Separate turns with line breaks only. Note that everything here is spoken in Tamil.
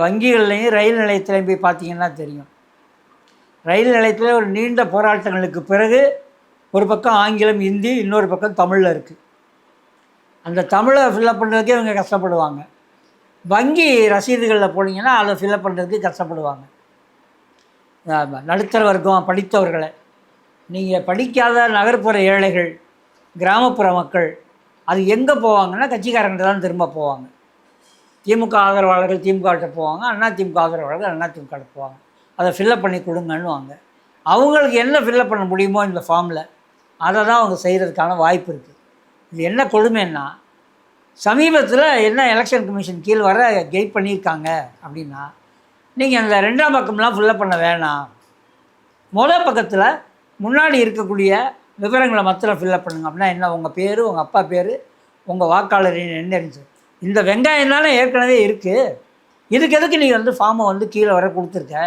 வங்கிகள்லையும் ரயில் நிலையத்திலையும் போய் பார்த்தீங்கன்னா தெரியும். ரயில் நிலையத்தில் ஒரு நீண்ட போராட்டங்களுக்கு பிறகு ஒரு பக்கம் ஆங்கிலம், ஹிந்தி, இன்னொரு பக்கம் தமிழில் இருக்குது. அந்த தமிழை ஃபில்லப் பண்ணுறதுக்கே இவங்க கஷ்டப்படுவாங்க. வங்கி ரசீதுகளில் போனீங்கன்னா அதை ஃபில்லப் பண்ணுறதுக்கு கஷ்டப்படுவாங்க. நடுத்தர வர்க்கம் படித்தவர்களை, நீங்கள் படிக்காத நகர்ப்புற ஏழைகள், கிராமப்புற மக்கள் அது எங்கே போவாங்கன்னா கட்சிக்காரங்கிட்ட தான் திரும்ப போவாங்க. திமுக ஆதரவாளர்கள் திமுககிட்ட போவாங்க, அதிமுக ஆதரவாளர்கள் அதிமுககிட்ட போவாங்க. அதை ஃபில்லப் பண்ணி கொடுங்கன்னுவாங்க. அவங்களுக்கு என்ன ஃபில்லப் பண்ண முடியுமோ இந்த ஃபார்மில் அதை தான் அவங்க செய்கிறதுக்கான வாய்ப்பு இருக்குது. இது என்ன கொடுமைன்னா, சமீபத்தில் என்ன எலெக்ஷன் கமிஷன் கீழ் வர கெயிட் பண்ணியிருக்காங்க அப்படின்னா, நீங்கள் அந்த 2ஆம் பக்கம்லாம் ஃபில்லப் பண்ண வேணாம், முதல் பக்கத்தில் முன்னாடி இருக்கக்கூடிய விவரங்களை மாத்திரம் ஃபில்லப் பண்ணுங்க. அப்படின்னா என்ன, உங்கள் பேர், உங்கள் அப்பா பேர், உங்கள் வாக்காளரின் எண்ணறிஞ்சு, இந்த வெங்காயம் தானே ஏற்கனவே இருக்குது, இதுக்கு எதுக்கு நீங்கள் ஃபார்மை கீழே வர கொடுத்துருக்க.